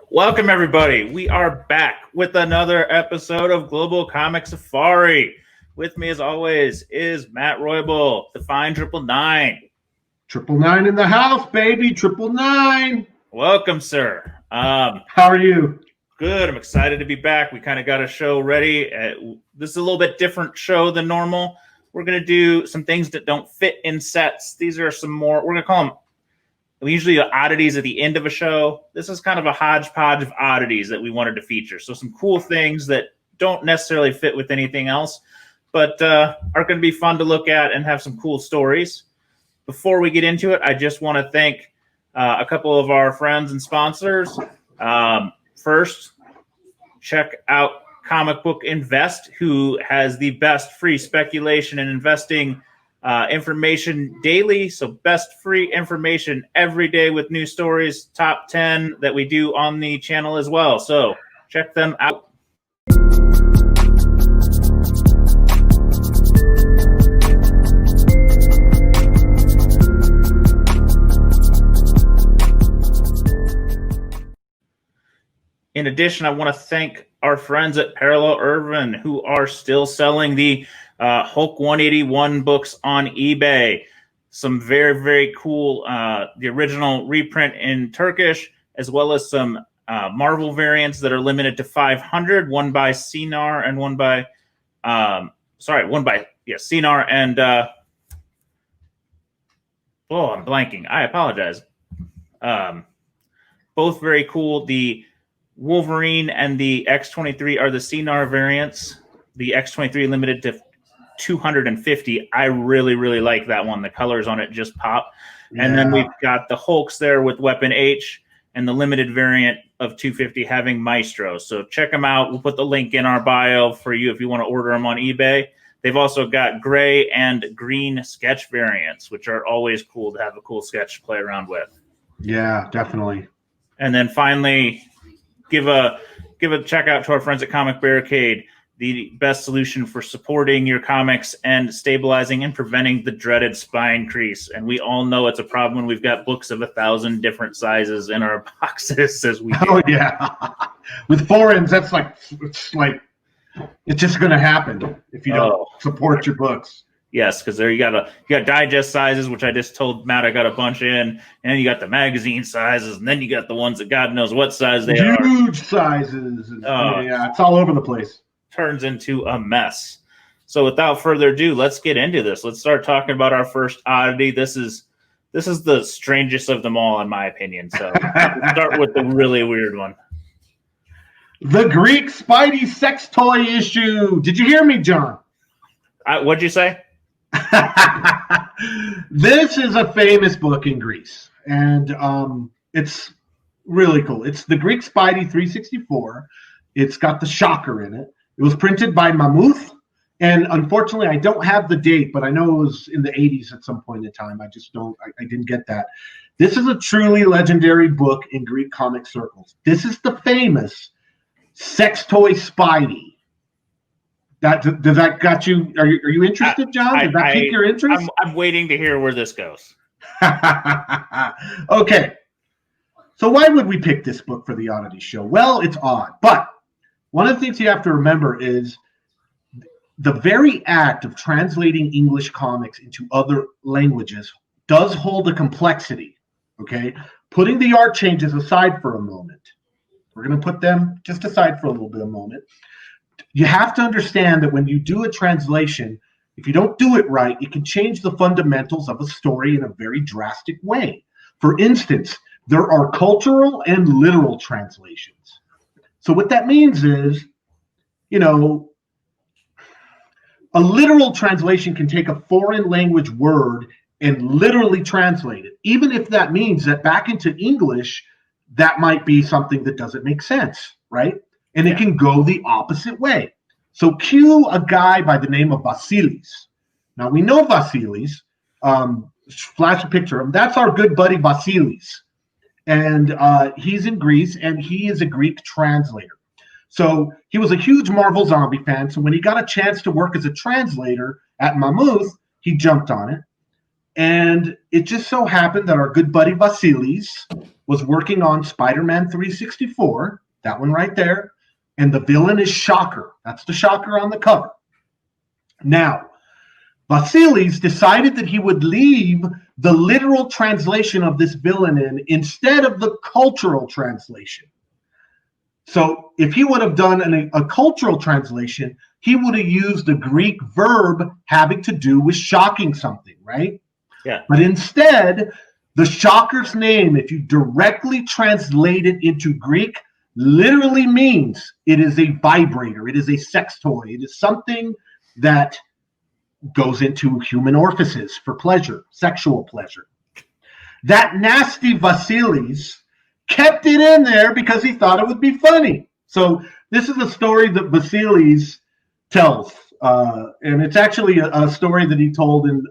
Welcome, everybody. We are back with another episode of Global Comic Safari. With me, as always, is Matt Roybal, the fine 999. 999 in the house, baby. 999. Welcome, sir. How are you? Good. I'm excited to be back. We kind of got a show ready. This is a little bit different show than normal. We're going to do some things that don't fit in sets. These are some more, we're going to call them, we usually do oddities at the end of a show. This is kind of a hodgepodge of oddities that we wanted to feature. So some cool things that don't necessarily fit with anything else, but are going to be fun to look at and have some cool stories. Before we get into it, I just want to thank a couple of our friends and sponsors. First, check out Comic Book Invest, who has the best free speculation and investing information daily. So best free information every day with new stories, top 10 that we do on the channel as well. So check them out. In addition, I want to thank our friends at Parallel Irvin, who are still selling the Hulk 181 books on eBay. Some very, very cool, the original reprint in Turkish, as well as some Marvel variants that are limited to 500, one by Sinar and one by, Sinar and, I'm blanking. I apologize. Both very cool. The Wolverine and the X-23 are the Sinar variants. The X-23 limited to 250. I really, really like that one. The colors on it just pop. Yeah. And then we've got the Hulks there with Weapon H and the limited variant of 250 having Maestro. So check them out. We'll put the link in our bio for you if you want to order them on eBay. They've also got gray and green sketch variants, which are always cool to have a cool sketch to play around with. Yeah, definitely. And then finally, give a check out to our friends at Comic Barricade, the best solution for supporting your comics and stabilizing and preventing the dreaded spine crease. And we all know it's a problem when we've got books of 1,000 different sizes in our boxes as we do. Oh, yeah. With foreigns, that's it's just going to happen if you don't support your books. Yes, because there you got digest sizes, which I just told Matt I got a bunch in, and you got the magazine sizes, and then you got the ones that God knows what size they are. Huge sizes. Yeah, it's all over the place. Turns into a mess. So without further ado, let's get into this. Let's start talking about our first oddity. This is the strangest of them all, in my opinion. So let's start with the really weird one. The Greek Spidey sex toy issue. Did you hear me, John? What'd you say? This is a famous book in Greece, and it's really cool. It's the Greek Spidey 364. It's got the shocker in it. It was printed by Mammoth, and unfortunately, I don't have the date, but I know it was in the 80s at some point in time. I didn't get that. This is a truly legendary book in Greek comic circles. This is the famous sex toy Spidey. Does that got you? Are you interested, John? Did that pique your interest? I'm waiting to hear where this goes. Okay. So why would we pick this book for the Oddity Show? Well, it's odd, but one of the things you have to remember is the very act of translating English comics into other languages does hold a complexity. Okay, putting the art changes aside for a moment. We're going to put them just aside for a little bit of a moment. You have to understand that when you do a translation, if you don't do it right, it can change the fundamentals of a story in a very drastic way. For instance, there are cultural and literal translations. So what that means is, a literal translation can take a foreign language word and literally translate it, even if that means that back into English, that might be something that doesn't make sense, right? And it can go the opposite way. So cue a guy by the name of Vasilis. Now, we know Vasilis. Flash a picture of him. That's our good buddy Vasilis. and he's in Greece, and he is a Greek translator. So he was a huge Marvel Zombie fan. So when he got a chance to work as a translator at Mammoth, he jumped on it. And it just so happened that our good buddy Vasilis was working on Spider-Man 364, that one right there, and the villain is Shocker. That's the Shocker on the cover. Now, Vasilis decided that he would leave the literal translation of this villain in instead of the cultural translation. So if he would have done a cultural translation, he would have used the Greek verb having to do with shocking something, right? Yeah. But instead, the Shocker's name, if you directly translate it into Greek, literally means it is a vibrator. It is a sex toy. It is something that goes into human orifices for pleasure, sexual pleasure. That nasty Vasilis kept it in there because he thought it would be funny. So this is a story that Vasilis tells, and it's actually a story that he told in.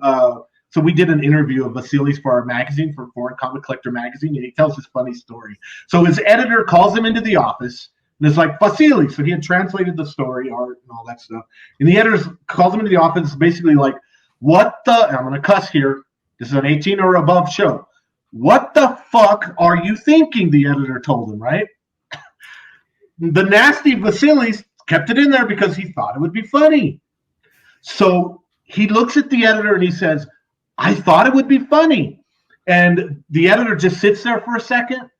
So we did an interview of Vasilis for our magazine, for Foreign Comic Collector magazine, and he tells this funny story. So his editor calls him into the office, and it's like, Vasilis. So he had translated the story, art, and all that stuff. And the editor calls him into the office, basically like, what the, and I'm going to cuss here, this is an 18 or above show. What the fuck are you thinking? The editor told him, right? The nasty Vasilis kept it in there because he thought it would be funny. So he looks at the editor and he says, I thought it would be funny. And the editor just sits there for a second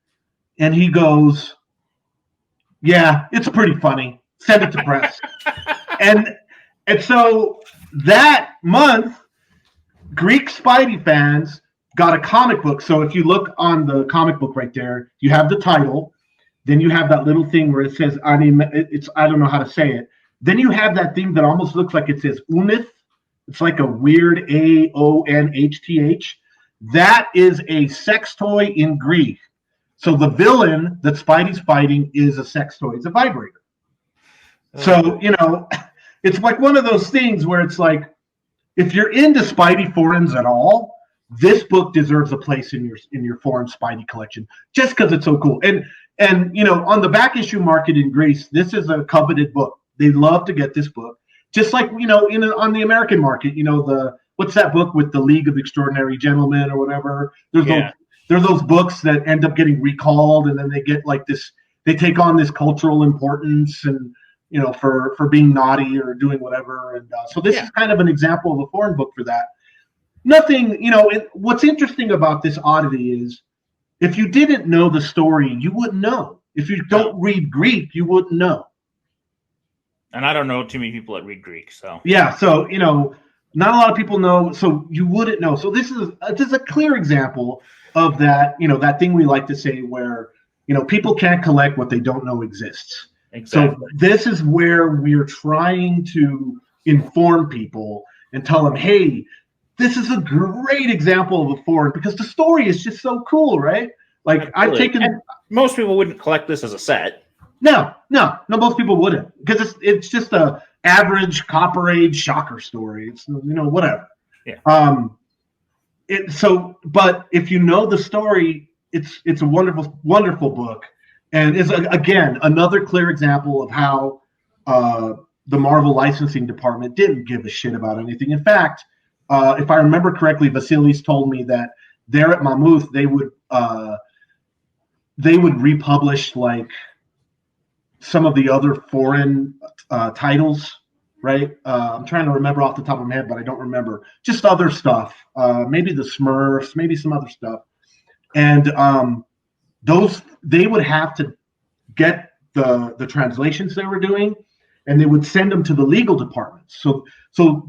and he goes, yeah, it's pretty funny. Send it to press. and so that month, Greek Spidey fans got a comic book. So if you look on the comic book right there, you have the title. Then you have that little thing where it says, I don't know how to say it. Then you have that thing that almost looks like it says Unith. It's like a weird AONHTH. That is a sex toy in Greek. So the villain that Spidey's fighting is a sex toy. It's a vibrator. So, it's like one of those things where it's like, if you're into Spidey foreigns at all, this book deserves a place in your foreign Spidey collection just because it's so cool. And on the back issue market in Greece, this is a coveted book. They love to get this book. Just like, on the American market, what's that book with the League of Extraordinary Gentlemen or whatever? There's those books that end up getting recalled, and then they get like this, they take on this cultural importance and, for being naughty or doing whatever. And so this is kind of an example of a foreign book for that. Nothing, what's interesting about this Oddity is if you didn't know the story, you wouldn't know. If you don't read Greek, you wouldn't know. And I don't know too many people that read Greek, so. Yeah, so, not a lot of people know, so you wouldn't know. So this is a clear example of that, that thing we like to say where, people can't collect what they don't know exists. Exactly. So this is where we're trying to inform people and tell them, hey, this is a great example of a foreign, because the story is just so cool, right? Like Absolutely. I've taken. And most people wouldn't collect this as a set. No, most people wouldn't, because it's just a average Copper Age Shocker story. It's whatever. Yeah. But if you know the story, it's a wonderful, wonderful book, and is again another clear example of how the Marvel licensing department didn't give a shit about anything. In fact, if I remember correctly, Vasilis told me that there at Mammoth they would republish like some of the other foreign titles, right? I'm trying to remember off the top of my head, but I don't remember. Just other stuff, maybe the Smurfs, maybe some other stuff. And those, they would have to get the translations they were doing, and they would send them to the legal departments. So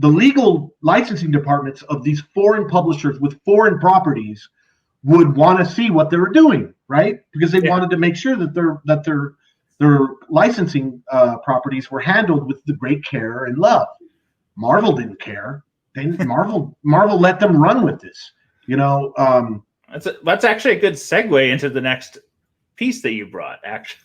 the legal licensing departments of these foreign publishers with foreign properties would want to see what they were doing, right? Because they wanted to make sure that their licensing properties were handled with the great care and love. Marvel didn't care. Marvel let them run with this. That's actually a good segue into the next piece that you brought, actually.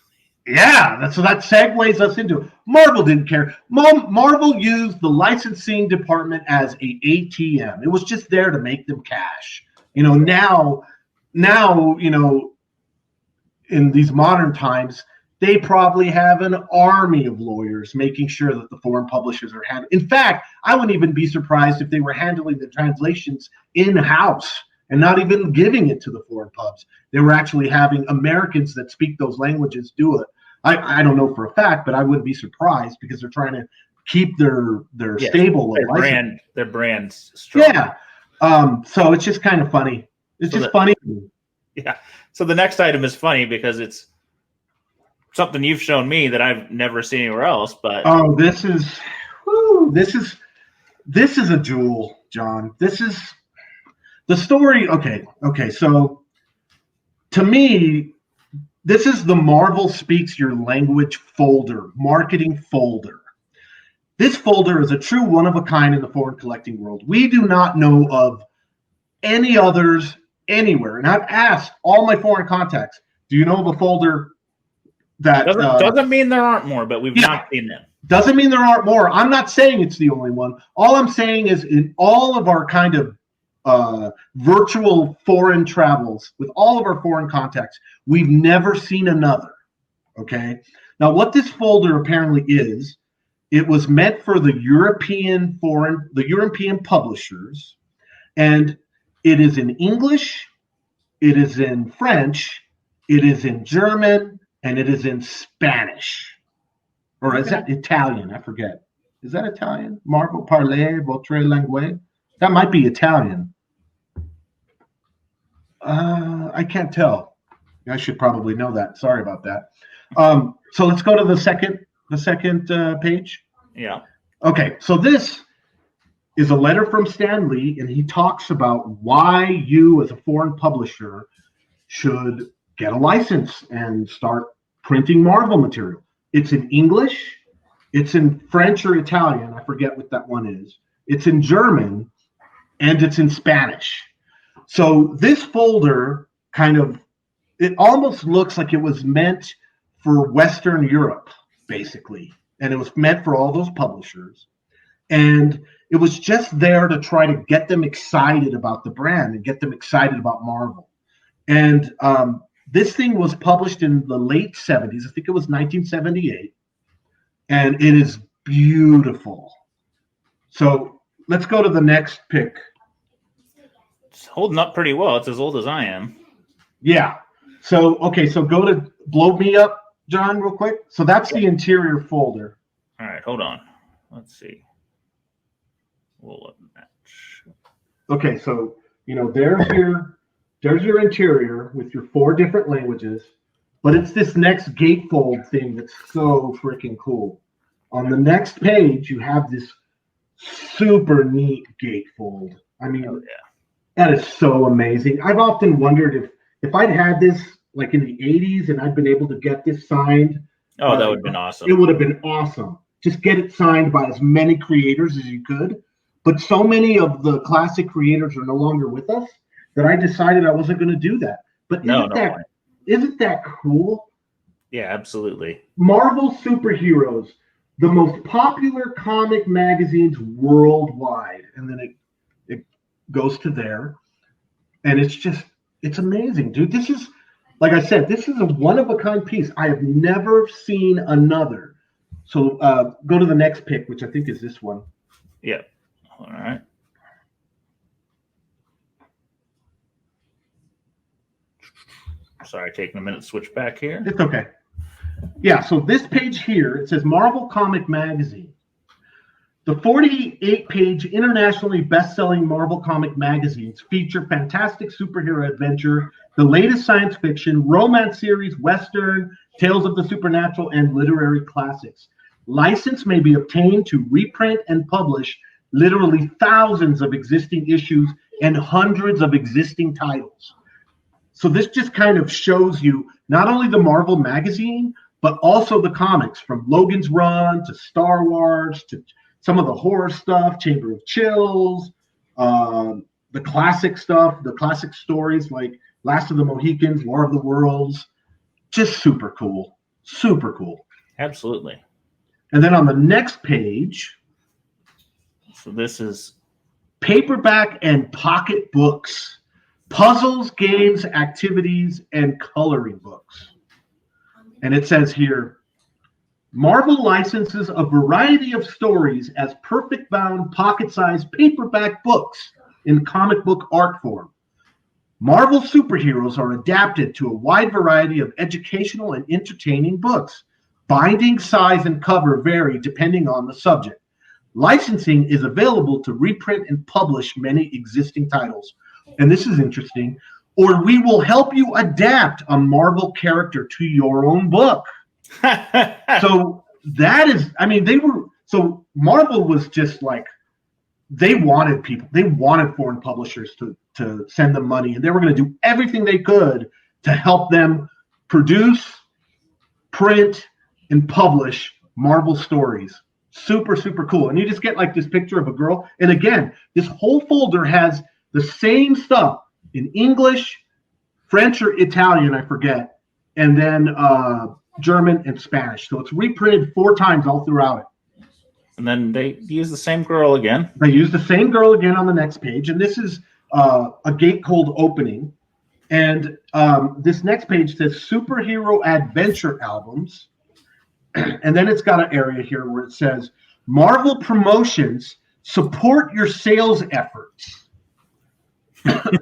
Yeah, that segues us into Marvel didn't care. Marvel used the licensing department as a ATM. It was just there to make them cash. Now in these modern times, they probably have an army of lawyers making sure that the foreign publishers are handling. In fact, I wouldn't even be surprised if they were handling the translations in-house and not even giving it to the foreign pubs. They were actually having Americans that speak those languages do it. I don't know for a fact, but I wouldn't be surprised because they're trying to keep their stable of their brand's strong. Yeah. So it's just kind of funny. It's just funny. Yeah. So the next item is funny because it's something you've shown me that I've never seen anywhere else. But this is a jewel, John. This is the story. Okay. So to me, this is the Marvel Speaks Your Language folder, marketing folder. This folder is a true one of a kind in the foreign collecting world. We do not know of any others anywhere. And I've asked all my foreign contacts, do you know of a folder that doesn't mean there aren't more, but we've not seen them. Doesn't mean there aren't more. I'm not saying it's the only one. All I'm saying is in all of our kind of virtual foreign travels with all of our foreign contacts, we've never seen another. Okay. Now, what this folder apparently is, it was meant for the European publishers, and it is in English, it is in French, it is in German, and it is in Spanish. Or is that Italian? I forget. Is that Italian? Marvel parlez votre langue? That might be Italian. I can't tell. I should probably know that. Sorry about that. So let's go to the second page. Yeah. Okay. So this is a letter from Stan Lee, and he talks about why you, as a foreign publisher, should get a license and start printing Marvel material. It's in English, it's in French or Italian. I forget what that one is. It's in German, and it's in Spanish. So this folder it almost looks like it was meant for Western Europe, basically. And it was meant for all those publishers. And it was just there to try to get them excited about the brand and get them excited about Marvel. And this thing was published in the late 70s. I think it was 1978. And it is beautiful. So let's go to the next pick. It's holding up pretty well. It's as old as I am. Yeah. So, okay. So go to blow me up, John, real quick. So that's the interior folder. All right. Hold on. Let's see. We'll match. Okay. So, there's your interior with your 4 different languages, but it's this next gatefold thing that's so freaking cool. On the next page, you have this super neat gatefold. I mean, that is so amazing. I've often wondered if I'd had this like in the 80s and I'd been able to get this signed. Oh, that would have been awesome. It would have been awesome. Just get it signed by as many creators as you could. But so many of the classic creators are no longer with us that I decided I wasn't going to do that. But isn't that cool? Yeah, absolutely. Marvel Superheroes, the most popular comic magazines worldwide. And then it goes to there. And it's amazing, dude. This is, like I said, this is a one-of-a-kind piece. I have never seen another. So go to the next pick, which I think is this one. Yeah. All right. Sorry, taking a minute to switch back here. It's okay. Yeah, so this page here, it says Marvel Comic Magazine. The 48-page internationally best-selling Marvel comic magazines feature fantastic superhero adventure, the latest science fiction, romance series, western, tales of the supernatural, and literary classics. License may be obtained to reprint and publish literally thousands of existing issues and hundreds of existing titles. So this just kind of shows you not only the Marvel magazine, but also the comics, from Logan's Run to Star Wars to some of the horror stuff, Chamber of Chills, the classic stuff, the classic stories like Last of the Mohicans, War of the Worlds. Just super cool. Super cool. Absolutely. And then on the next page, so this is paperback and pocket books, puzzles, games, activities, and coloring books. And it says here, Marvel licenses a variety of stories as perfect bound, pocket-sized paperback books in comic book art form. Marvel superheroes are adapted to a wide variety of educational and entertaining books. Binding, size, and cover vary depending on the subject. Licensing is available to reprint and publish many existing titles. And this is interesting. Or we will help you adapt a Marvel character to your own book. So that is, I mean, so Marvel was just like, they wanted foreign publishers to send them money, and they were going to do everything they could to help them produce, print, and publish Marvel stories. Super, super cool. And you just get like this picture of a girl. And again, this whole folder has the same stuff in English, French, or Italian, I forget, and then German and Spanish. So it's reprinted 4 times all throughout it. And then they use the same girl again. They use the same girl again on the next page. And this is a gatefold opening. And this next page says superhero adventure albums. And then it's got an area here where it says Marvel promotions support your sales efforts.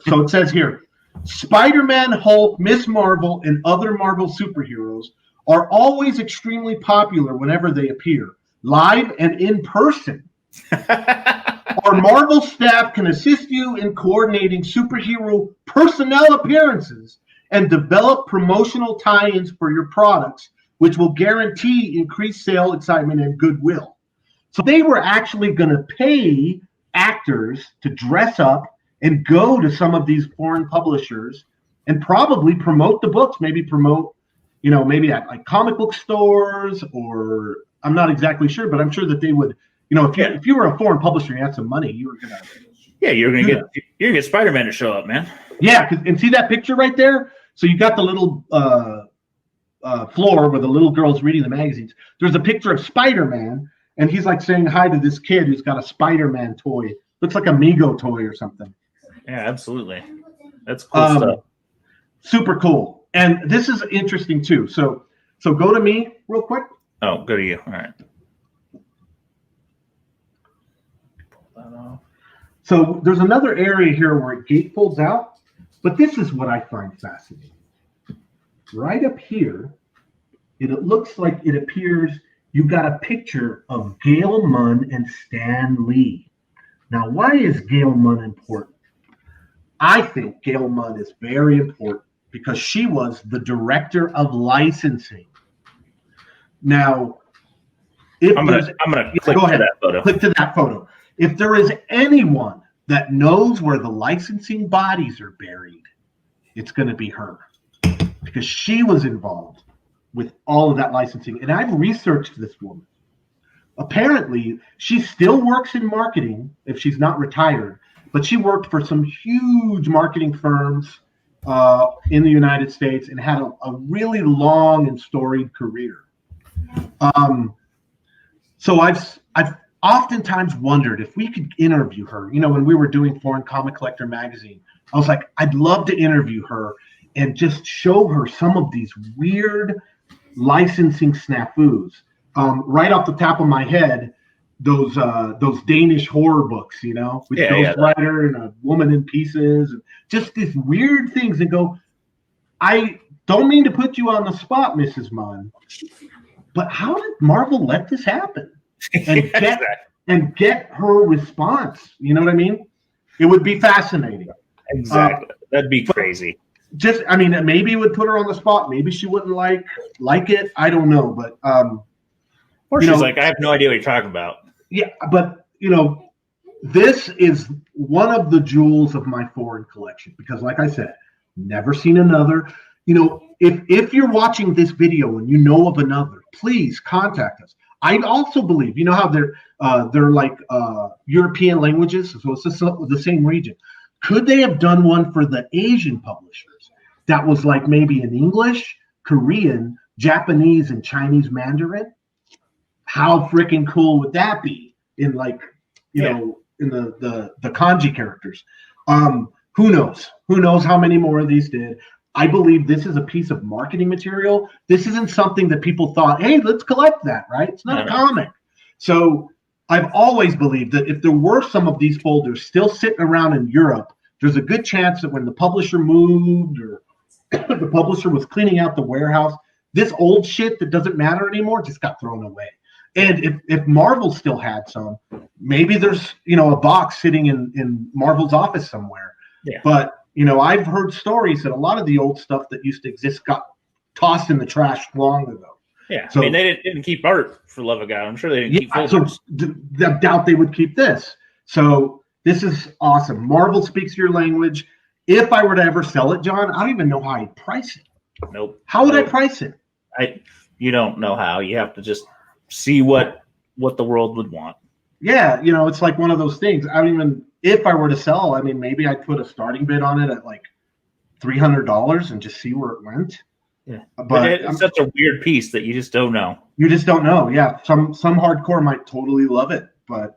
So it says here, Spider-Man, Hulk, Miss Marvel, and other Marvel superheroes are always extremely popular whenever they appear, live and in person. Our Marvel staff can assist you in coordinating superhero personnel appearances and develop promotional tie-ins for your products, which will guarantee increased sale excitement and goodwill. So they were actually going to pay actors to dress up and go to some of these foreign publishers and probably promote the books, maybe maybe at like comic book stores, or I'm not exactly sure, but I'm sure that they would, if you were a foreign publisher and you had some money, you were going to. You're going to get Spider-Man to show up, man. Yeah. And see that picture right there? So you got the little floor where the little girl's reading the magazines. There's a picture of Spider-Man, and he's like saying hi to this kid who's got a Spider-Man toy. Looks like a Mego toy or something. Yeah, absolutely. That's cool stuff. Super cool. And this is interesting too. So go to me real quick. Oh, go to you. All right. Pull that off. So there's another area here where it gatefolds out, but this is what I find fascinating. Right up here, it looks like it appears you've got a picture of Gail Munn and Stan Lee. Now, why is Gail Munn important? I think Gail Munn is very important because she was the director of licensing. Now, I'm gonna click to that photo. Click to that photo. If there is anyone that knows where the licensing bodies are buried, it's going to be her, because she was involved with all of that licensing. And I've researched this woman. Apparently, she still works in marketing if she's not retired, but she worked for some huge marketing firms in the United States and had a really long and storied career. So I've oftentimes wondered if we could interview her. When we were doing Foreign Comic Collector magazine, I was like, I'd love to interview her and just show her some of these weird licensing snafus. Right off the top of my head, those Danish horror books, with Ghost Rider and a woman in pieces, and just these weird things, and go, I don't mean to put you on the spot, Mrs. Munn, but how did Marvel let this happen and get her response? You know what I mean? It would be fascinating. Exactly. That'd be crazy. Maybe it would put her on the spot. Maybe she wouldn't like it. I don't know, but or she's like, I have no idea what you're talking about. Yeah, but this is one of the jewels of my foreign collection because, like I said, never seen another. If you're watching this video and you know of another, please contact us. I also believe, how they're like European languages, so it's the same region. Could they have done one for the Asian publishers that was like maybe in English, Korean, Japanese, and Chinese Mandarin? How freaking cool would that be in in the kanji characters? Who knows? Who knows how many more of these did? I believe this is a piece of marketing material. This isn't something that people thought, hey, let's collect that, right? It's not a comic. So I've always believed that if there were some of these folders still sitting around in Europe, there's a good chance that when the publisher moved or the publisher was cleaning out the warehouse, this old shit that doesn't matter anymore just got thrown away. And if Marvel still had some, maybe there's, a box sitting in Marvel's office somewhere. Yeah. But, I've heard stories that a lot of the old stuff that used to exist got tossed in the trash long ago. Yeah. So, I mean, they didn't keep art, for love of God. I'm sure they didn't keep folders. So I doubt they would keep this. So this is awesome. Marvel speaks your language. If I were to ever sell it, John, I don't even know how I'd price it. Nope. How would I price it? You don't know how. You have to just see what the world would want. Yeah, it's like one of those things. I don't even, if I were to sell, I mean, maybe I'd put a starting bid on it at like $300 and just see where it went. Yeah, but it's such a weird piece that you just don't know. You just don't know. Yeah, some hardcore might totally love it, but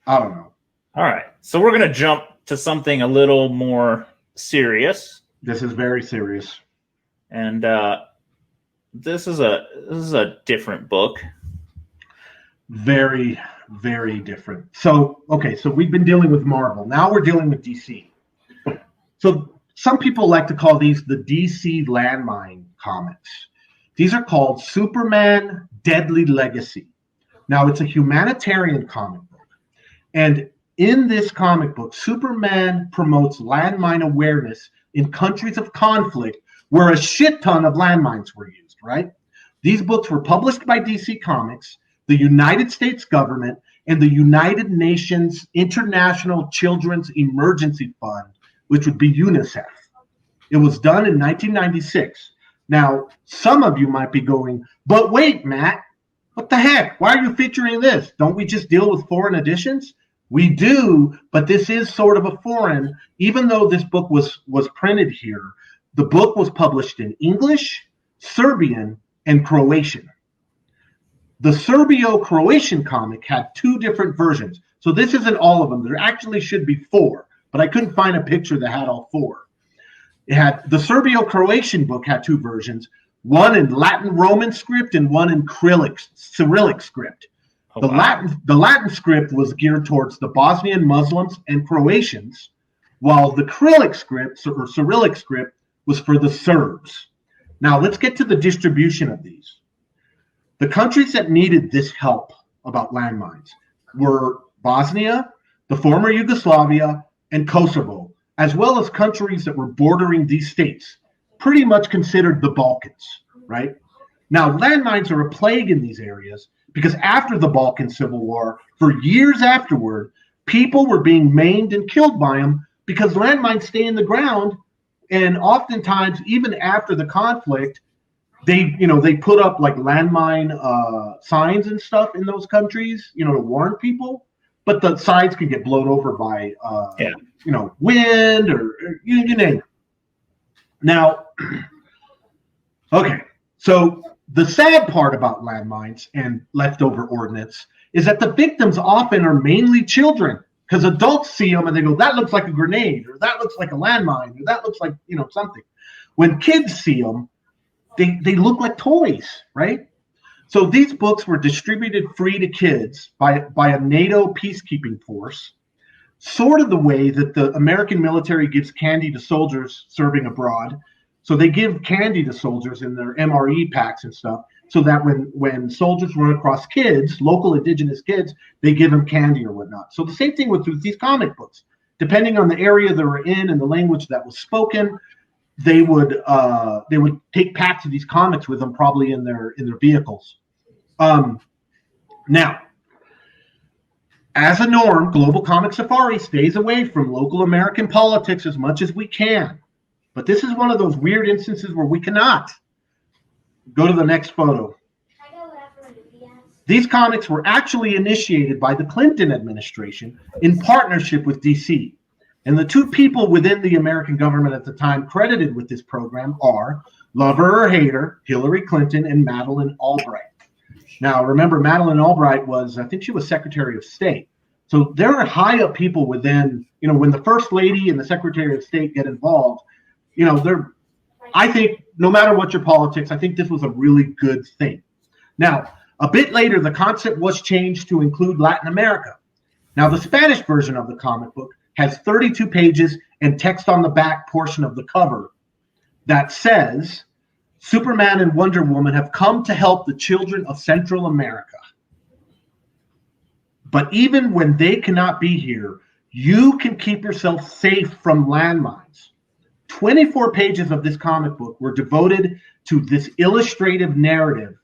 I don't know. All right, so we're gonna jump to something a little more serious. This is very serious, and this is a different book. Very, very different. So, okay, so we've been dealing with Marvel. Now we're dealing with DC. So some people like to call these the DC landmine comics. These are called Superman Deadly Legacy. Now, it's a humanitarian comic book. And in this comic book, Superman promotes landmine awareness in countries of conflict where a shit ton of landmines were used, right? These books were published by DC Comics, the United States government, and the United Nations International Children's Emergency Fund, which would be UNICEF. It was done in 1996. Now, some of you might be going, but wait, Matt, what the heck? Why are you featuring this? Don't we just deal with foreign editions? We do, but this is sort of a foreign. Even though this book was printed here, the book was published in English, Serbian, and Croatian. The Serbio-Croatian comic had 2 different versions. So this isn't all of them. There actually should be 4, but I couldn't find a picture that had all 4. It had the Serbio-Croatian book had 2 versions, one in Latin Roman script and one in Cyrillic script. Oh, the Latin script was geared towards the Bosnian Muslims and Croatians, while the Cyrillic script or Cyrillic script was for the Serbs. Now let's get to the distribution of these. The countries that needed this help about landmines were Bosnia, the former Yugoslavia, and Kosovo, as well as countries that were bordering these states, pretty much considered the Balkans, right? Now, landmines are a plague in these areas because after the Balkan Civil War, for years afterward, people were being maimed and killed by them because landmines stay in the ground, and oftentimes, even after the conflict, they put up like landmine signs and stuff in those countries, to warn people, but the signs could get blown over by wind or you name it. Now, okay, so the sad part about landmines and leftover ordnance is that the victims often are mainly children, because adults see them and they go, that looks like a grenade, or that looks like a landmine, or that looks like something. When kids see them, they look like toys, right? So these books were distributed free to kids by a NATO peacekeeping force, sort of the way that the American military gives candy to soldiers serving abroad. So they give candy to soldiers in their MRE packs and stuff, so that when soldiers run across kids, local indigenous kids, they give them candy or whatnot. So the same thing with these comic books. Depending on the area they were in and the language that was spoken, they would take packs of these comics with them, probably in their vehicles. Now, as a norm, Global Comic Safari stays away from local American politics as much as we can. But this is one of those weird instances where we cannot. Go to the next photo. These comics were actually initiated by the Clinton administration in partnership with DC. And the 2 people within the American government at the time credited with this program are, lover or hater, Hillary Clinton and Madeleine Albright. Now, remember, Madeleine Albright I think she was Secretary of State. So there are high up people within, when the First Lady and the Secretary of State get involved, they're I think no matter what your politics, I think this was a really good thing. Now, a bit later, the concept was changed to include Latin America. Now, the Spanish version of the comic book has 32 pages and text on the back portion of the cover that says, Superman and Wonder Woman have come to help the children of Central America. But even when they cannot be here, you can keep yourself safe from landmines. 24 pages of this comic book were devoted to this illustrative narrative,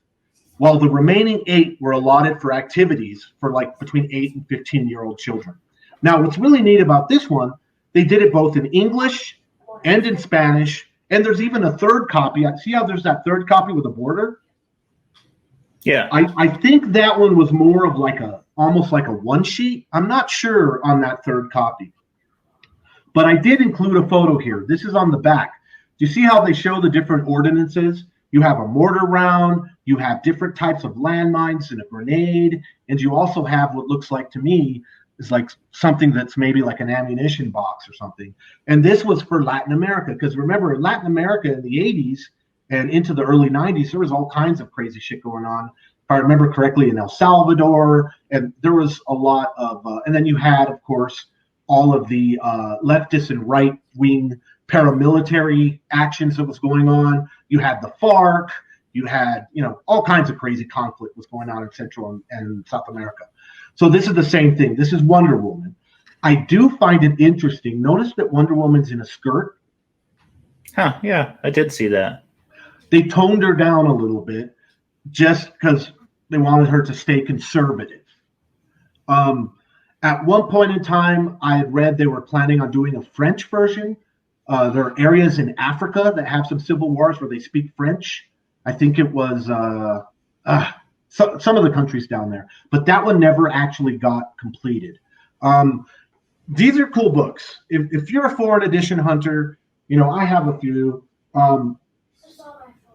while the remaining 8 were allotted for activities for like between 8 and 15-year-old children. Now, what's really neat about this one, they did it both in English and in Spanish, and there's even a third copy. See how there's that third copy with a border? Yeah. I think that one was more of like almost like a one sheet. I'm not sure on that third copy. But I did include a photo here. This is on the back. Do you see how they show the different ordinances? You have a mortar round, you have different types of landmines and a grenade, and you also have what looks like to me is like something that's maybe like an ammunition box or something. And this was for Latin America, because remember, in Latin America in the 80s and into the early 90s, there was all kinds of crazy shit going on. If I remember correctly, in El Salvador, and there was a lot of, and then you had, of course, all of the leftist and right-wing paramilitary actions that was going on. You had the FARC. You had, all kinds of crazy conflict was going on in Central and South America. So this is the same thing. This is Wonder Woman. I do find it interesting. Notice that Wonder Woman's in a skirt. Huh, yeah, I did see that. They toned her down a little bit just because they wanted her to stay conservative. At one point in time, I had read they were planning on doing a French version. There are areas in Africa that have some civil wars where they speak French. I think it was some of the countries down there. But that one never actually got completed. These are cool books. If you're a foreign edition hunter, I have a few.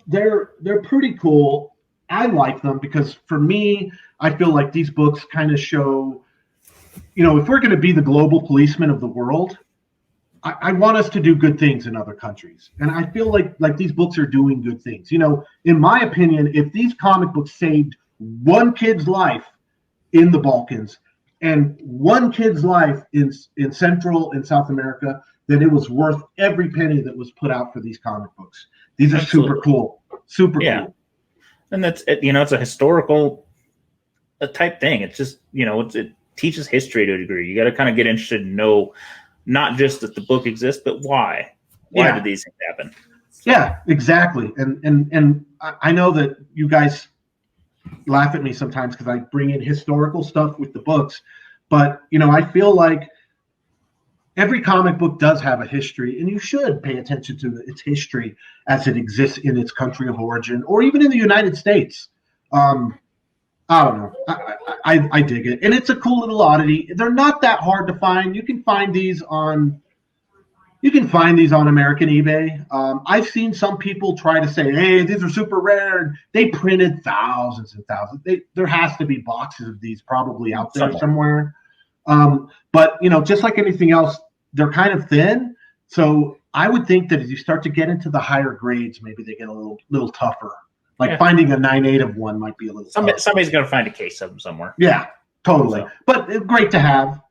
They're pretty cool. I like them because for me, I feel like these books kind of show, if we're going to be the global policeman of the world, I want us to do good things in other countries. And I feel like these books are doing good things. In my opinion, if these comic books saved one kid's life in the Balkans and one kid's life in Central and South America, then it was worth every penny that was put out for these comic books. These are Absolutely. super cool. Super cool. And that's, it's a historical type thing. It's just, it teaches history to a degree. You got to kind of get interested and know not just that the book exists, but why. Why did these things happen? Yeah, exactly. And I know that you guys laugh at me sometimes because I bring in historical stuff with the books, but I feel like every comic book does have a history, and you should pay attention to its history as it exists in its country of origin, or even in the United States. I don't know. I dig it, and it's a cool little oddity. They're not that hard to find. You can find these on American eBay. I've seen some people try to say, "Hey, these are super rare." They printed thousands and thousands. There has to be boxes of these probably out there somewhere. But just like anything else, they're kind of thin. So I would think that as you start to get into the higher grades, maybe they get a little tougher. Like finding a 9/8 of one might be a little. Somebody's going to find a case of them somewhere. Yeah, totally. So. But great to have,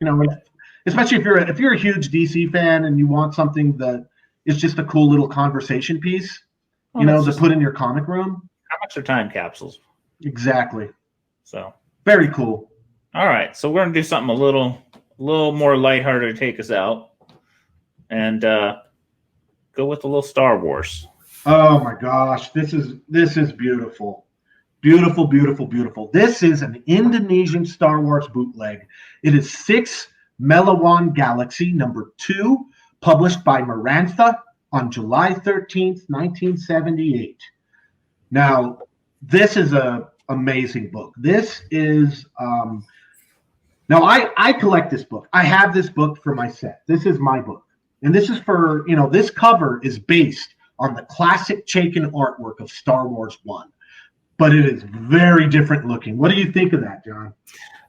especially if you're a huge DC fan and you want something that is just a cool little conversation piece, to put in your comic room. Comics are time capsules. Exactly. So very cool. All right, so we're going to do something a little more lighthearted to take us out, and go with a little Star Wars. Oh my gosh, this is beautiful. Beautiful, beautiful, beautiful. This is an Indonesian Star Wars bootleg. It is 6 Melawan Galaxy number 2, published by Marantha on July 13th, 1978. Now, this is an amazing book. This is now I collect this book. I have this book for my set. This is my book. And this is for, this cover is based on the classic Chaykin artwork of Star Wars 1. But it is very different looking. What do you think of that, John?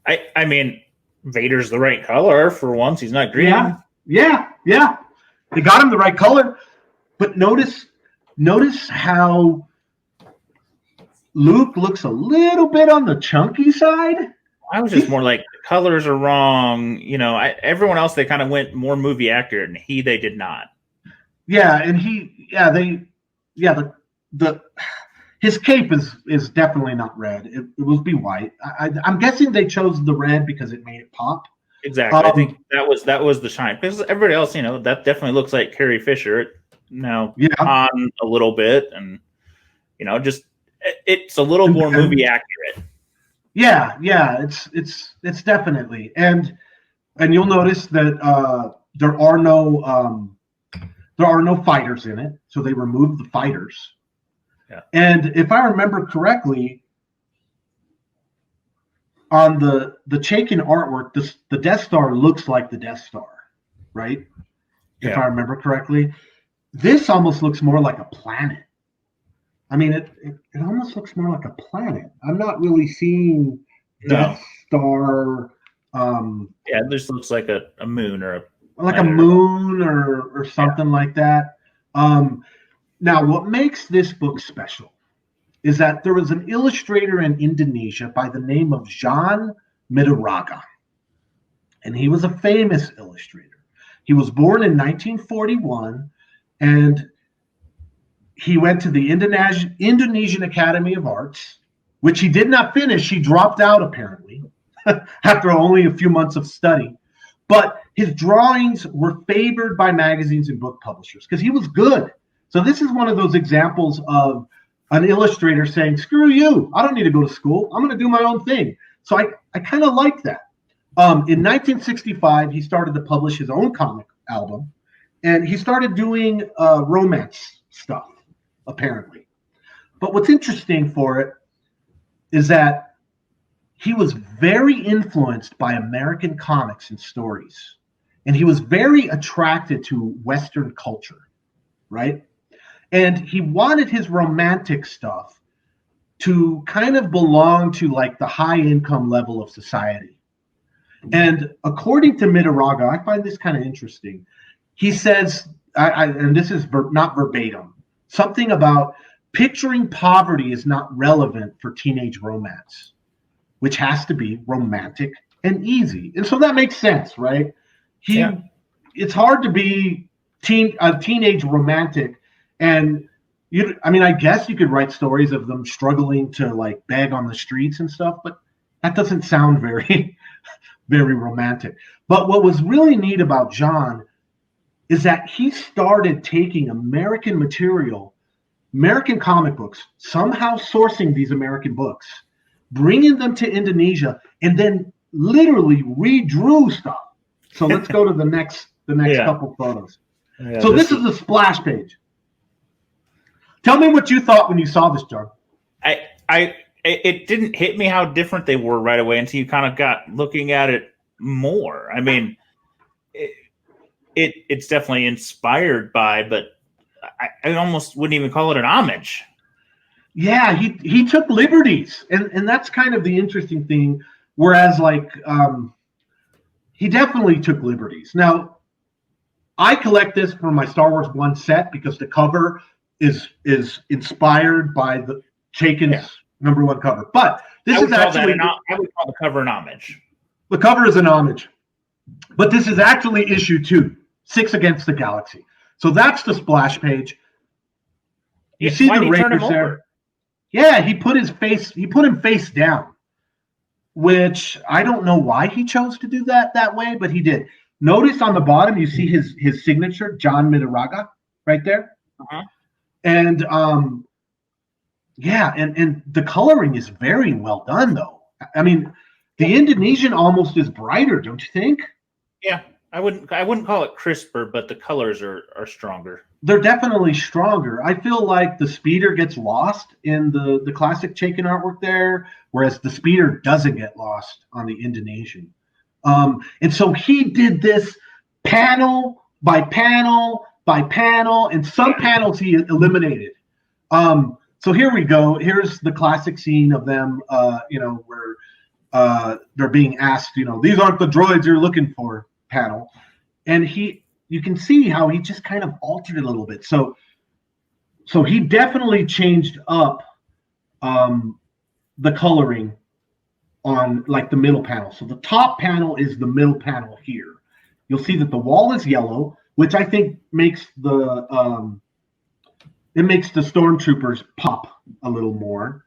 I mean, Vader's the right color for once. He's not green. Yeah. They got him the right color. But notice notice how Luke looks a little bit on the chunky side. I was just more like the colors are wrong. You know, everyone else they kind of went more movie accurate, and they did not. Yeah, and the his cape is definitely not red. It will be white. I'm guessing they chose the red because it made it pop. Exactly. I think that was the shine because everybody else, you know, that definitely looks like Carrie Fisher. Now on a little bit, and you know, just it's a little more movie accurate. Yeah, it's definitely, and you'll notice that there are no fighters in it, so they removed the fighters. Yeah. And if I remember correctly, on the Chaykin artwork, the Death Star looks like the Death Star, right? Yeah. If I remember correctly, this almost looks more like a planet. I mean, it almost looks more like a planet. I'm not really seeing Death Star. Yeah, this looks like a moon or a moon or something like that. Now, what makes this book special is that there was an illustrator in Indonesia by the name of Jan Middaraga, and he was a famous illustrator. He was born in 1941, and he went to the Indonesian Academy of Arts, which he did not finish. He dropped out, apparently, after only a few months of study. But his drawings were favored by magazines and book publishers because he was good. So this is one of those examples of an illustrator saying, screw you, I don't need to go to school. I'm going to do my own thing. So I kind of like that. In 1965, he started to publish his own comic album, and he started doing romance stuff, apparently. But what's interesting for it is that he was very influenced by American comics and stories, and he was very attracted to Western culture, right? And he wanted his romantic stuff to kind of belong to like the high income level of society. And according to Middaraga, I find this kind of interesting. He says, and this is not verbatim, something about picturing poverty is not relevant for teenage romance, which has to be romantic and easy. And so that makes sense, right? It's hard to be a teenage romantic. And I guess you could write stories of them struggling to like beg on the streets and stuff, but that doesn't sound very, very romantic. But what was really neat about John is that he started taking American material, American comic books, somehow sourcing these American books, bringing them to Indonesia, and then literally redrew stuff. So let's go to the next couple photos. Yeah, so this is the splash page. Tell me what you thought when you saw this, John. It didn't hit me how different they were right away until you kind of got looking at it more. I mean, it's definitely inspired by, but I almost wouldn't even call it an homage. Yeah, he took liberties, and that's kind of the interesting thing. Whereas, like, he definitely took liberties. Now, I collect this for my Star Wars 1 set because the cover is inspired by the Chaykin's #1 cover. But this is actually I would call the cover an homage. The cover is an homage, but this is actually issue 2, 6 Against the Galaxy. So that's the splash page. You see the Raiders there. Yeah, he put him face down, which I don't know why he chose to do that way, but he did. Notice on the bottom you see his signature, John Middaraga, right there. Uh-huh. And and the coloring is very well done, though. I mean, the Indonesian almost is brighter, don't you think? Yeah, I wouldn't call it crisper, but the colors are stronger. They're definitely stronger. I feel like the speeder gets lost in the classic Chaykin artwork there, whereas the speeder doesn't get lost on the Indonesian. And so he did this panel by panel by panel, and some panels he eliminated. So here we go. Here's the classic scene of them, where they're being asked, these aren't the droids you're looking for panel. And you can see how he just kind of altered it a little bit. So So he definitely changed up the coloring on like the middle panel. So the top panel is the middle panel here. You'll see that the wall is yellow, which I think makes the stormtroopers pop a little more.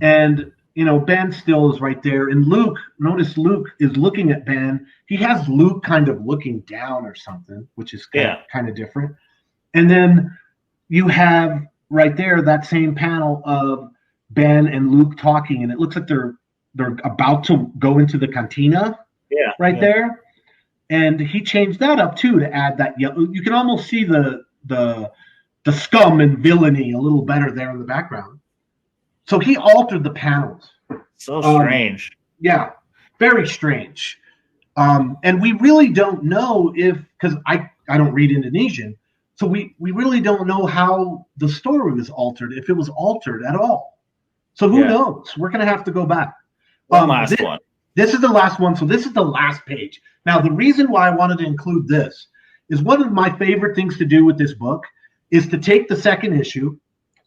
And Ben still is right there. And Luke, notice Luke is looking at Ben. He has Luke kind of looking down or something, which is kind of different. And then you have right there that same panel of Ben and Luke talking, and it looks like they're about to go into the cantina. There. And he changed that up too to add that yellow. You can almost see the scum and villainy a little better there in the background. So he altered the panels. So strange. Yeah, very strange. And we really don't know because I don't read Indonesian, so we really don't know how the story was altered, if it was altered at all. So who knows? We're going to have to go back. One. This is the last one, so this is the last page. Now, the reason why I wanted to include this is one of my favorite things to do with this book is to take the second issue,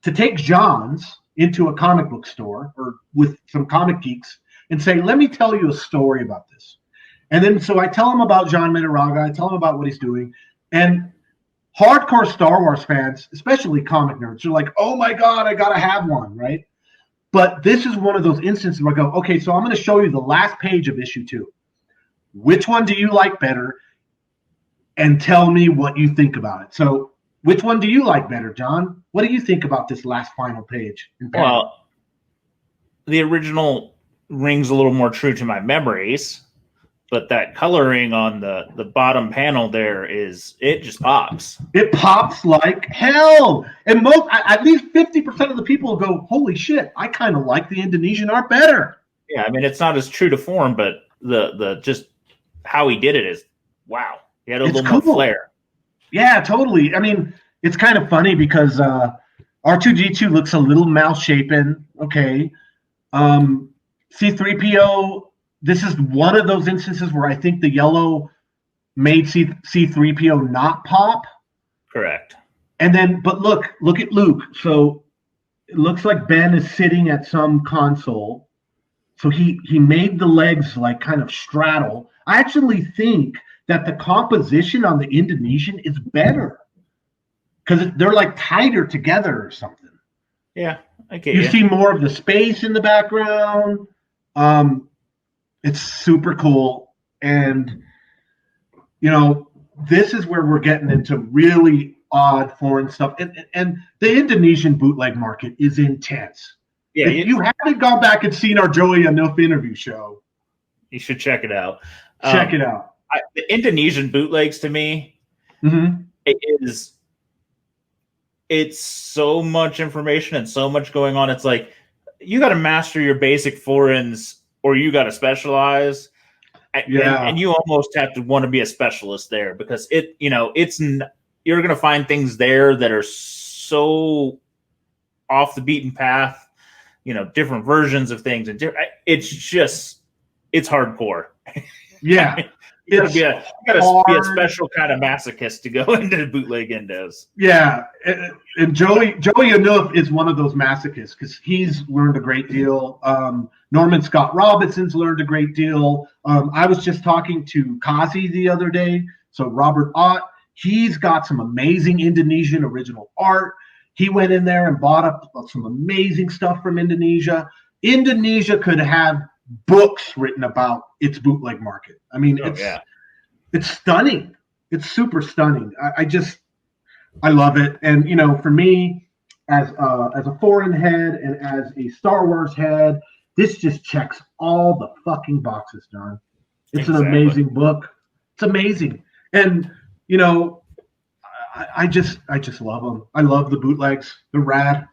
to take John's into a comic book store or with some comic geeks and say, let me tell you a story about this. And then so I tell them about John Middaraga, I tell them about what he's doing. And hardcore Star Wars fans, especially comic nerds, are like, oh my God, I got to have one, right? But this is one of those instances where I go, okay, so I'm going to show you the last page of issue 2. Which one do you like better? And tell me what you think about it. So which one do you like better, John? What do you think about this last final page? Well, the original rings a little more true to my memories, but that coloring on the bottom panel there it just pops. It pops like hell. And at least 50% of the people go, holy shit, I kind of like the Indonesian art better. Yeah, I mean, it's not as true to form, but the just how he did it is, wow. He had a little more flair. Yeah, totally. I mean, it's kind of funny because R2-D2 looks a little mouse-shapen. Okay. C-3PO, this is one of those instances where I think the yellow made C-3PO not pop. Correct. And then, but look at Luke. So it looks like Ben is sitting at some console. So he made the legs like kind of straddle. I actually think that the composition on the Indonesian is better because they're like tighter together or something. Yeah, I get you see more of the space in the background. It's super cool. And, this is where we're getting into really odd foreign stuff. And the Indonesian bootleg market is intense. Yeah, if you haven't gone back and seen our Joey Enough interview show, you should check it out. Check it out. The Indonesian bootlegs to me, it's so much information and so much going on. It's like you got to master your basic foreigns or you got to specialize. And you almost have to want to be a specialist there because you're going to find things there that are so off the beaten path, different versions of things. And it's hardcore. Yeah. You gotta be a special kind of masochist to go into bootleg endos. Yeah, and Joey Enough is one of those masochists because he's learned a great deal. Norman Scott Robinson's learned a great deal. I was just talking to Kazi the other day. So Robert Ott, he's got some amazing Indonesian original art. He went in there and bought up some amazing stuff from Indonesia. Indonesia could have books written about its bootleg market. I mean, it's stunning. It's super stunning. I love it. And for me, as a foreign head and as a Star Wars head, this just checks all the fucking boxes, John. It's an amazing book. It's amazing. And I just love them. I love the bootlegs. They're rad.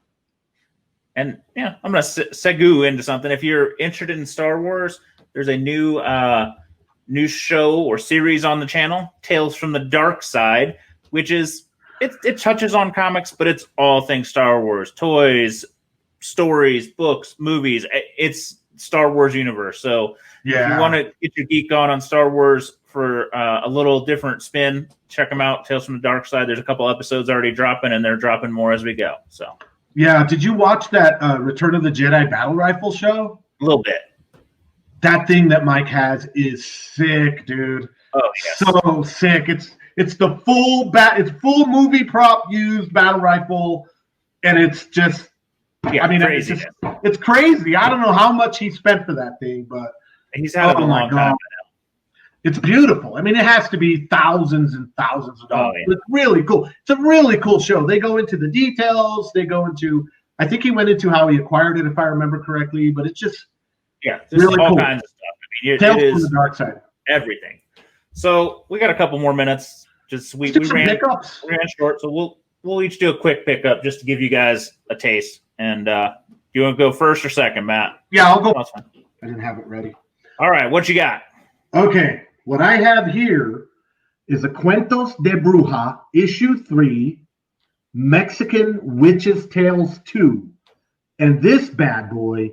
And I'm going to segue into something. If you're interested in Star Wars, there's a new show or series on the channel, Tales from the Dark Side, which is it touches on comics, but it's all things Star Wars, toys, stories, books, movies. Star Wars universe. So if you want to get your geek on Star Wars for a little different spin, check them out. Tales from the Dark Side. There's a couple episodes already dropping, and they're dropping more as we go. So yeah, did you watch that Return of the Jedi battle rifle show? A little bit. That thing that Mike has is sick, dude. Oh, yes. So sick. It's the full movie prop used battle rifle, and it's just crazy. It's crazy. I don't know how much he spent for that thing, but he's had it a long time now. It's beautiful. I mean, it has to be thousands and thousands of dollars. It's really cool. It's a really cool show. They go into the details. They go into, I think he went into how he acquired it, if I remember correctly, but it's just really all cool. Kinds of stuff. I mean, Tales from the Dark Side. Everything. So we got a couple more minutes. We ran short, so we'll each do a quick pickup just to give you guys a taste. And you want to go first or second, Matt? Yeah, I'll go. I didn't have it ready. All right, what you got? Okay, what I have here is a Cuentos de Bruja, issue 3, Mexican Witches' Tales 2. And this bad boy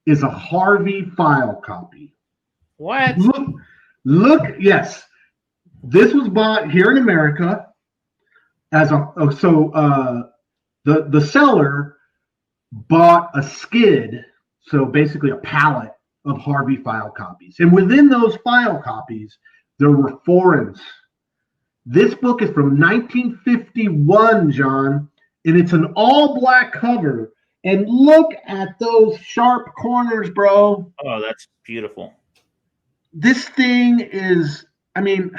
is a Harvey file copy. What? Look, yes. This was bought here in America as the seller bought a skid, so basically a pallet of Harvey file copies. And within those file copies, there were foreigns. This book is from 1951, John, and it's an all-black cover. And look at those sharp corners, bro. Oh, that's beautiful. This thing is, I mean,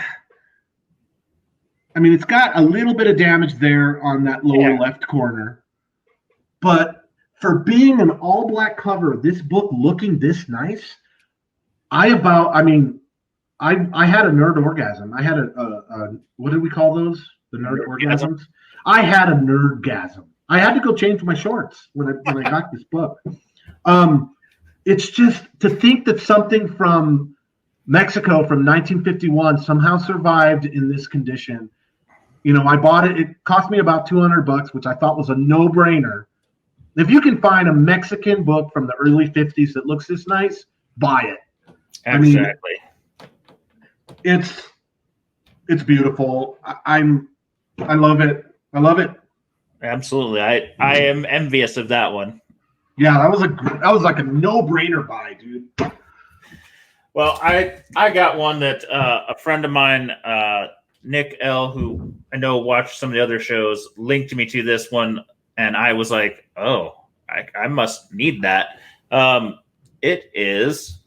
it's got a little bit of damage there on that lower left corner. But for being an all-black cover, this book looking this nice, I had a nerd orgasm. I had a what did we call those? The nerd orgasms? I had a nerdgasm. I had to go change my shorts when I got this book. It's just to think that something from Mexico from 1951 somehow survived in this condition. You know, I bought it. It cost me about $200, which I thought was a no-brainer. If you can find a Mexican book from the early 50s that looks this nice, buy it. Exactly. I mean, it's beautiful. I love it. I love it. Absolutely. I am envious of that one. Yeah, that was like a no-brainer buy, dude. Well, I got one that a friend of mine, Nick L., who I know watched some of the other shows, linked me to this one, and I was like, oh, I must need that. It is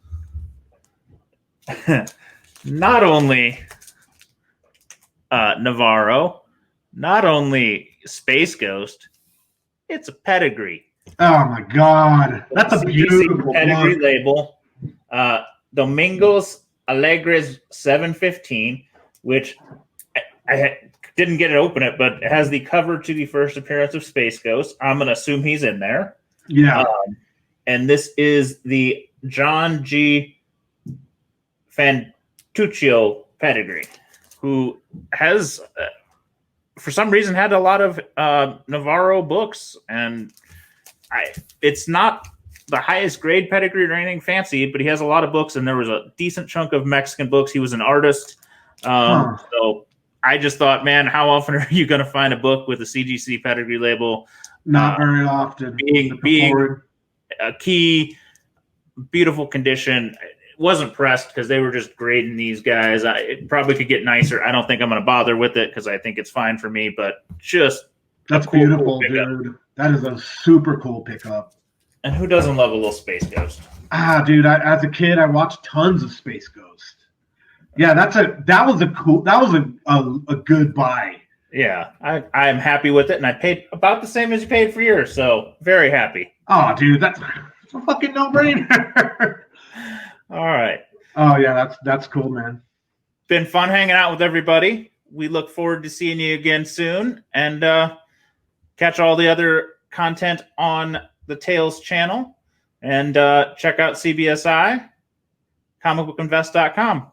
not only Navarro, not only Space Ghost, it's a pedigree. Oh my God, that's a beautiful pedigree label. Domingos Alegres 715, which I didn't get to open it, but it has the cover to the first appearance of Space Ghost. I'm going to assume he's in there. Yeah. And this is the John G. Fantuccio pedigree, who has, for some reason, had a lot of Navarro books. And it's not the highest grade pedigree or anything fancy, but he has a lot of books, and there was a decent chunk of Mexican books. He was an artist. So I just thought, man, how often are you going to find a book with a CGC pedigree label? Not very often. Being a key, beautiful condition. Wasn't pressed because they were just grading these guys. It probably could get nicer. I don't think I'm going to bother with it because I think it's fine for me, but that's cool, beautiful, dude. That is a super cool pickup. And who doesn't love a little Space Ghost? Dude, as a kid, I watched tons of Space Ghost. Yeah, that was a good buy. Yeah, I'm happy with it, and I paid about the same as you paid for yours, so very happy. Oh, dude, that's a fucking no-brainer. All right. Oh yeah, that's cool, man. Been fun hanging out with everybody. We look forward to seeing you again soon, and catch all the other content on the Tales channel, and check out CBSI, comicbookinvest.com.